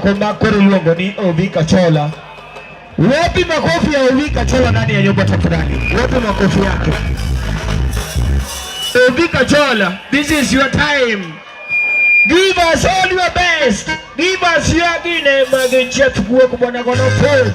Koma kore luongo ni Ovi Kachola. Wapi makofi ya Ovi Kachola ndani ya nyumba tafadhali? Wapi makofi yake? Ovi Kachola, this is your time. Give us all your best. Give us your gine magenche tukue kubwana gonopo.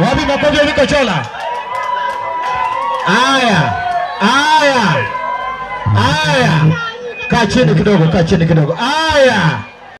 Wapi makofi Ovi Kachola? Aya. Kaa chini kidogo. Aya.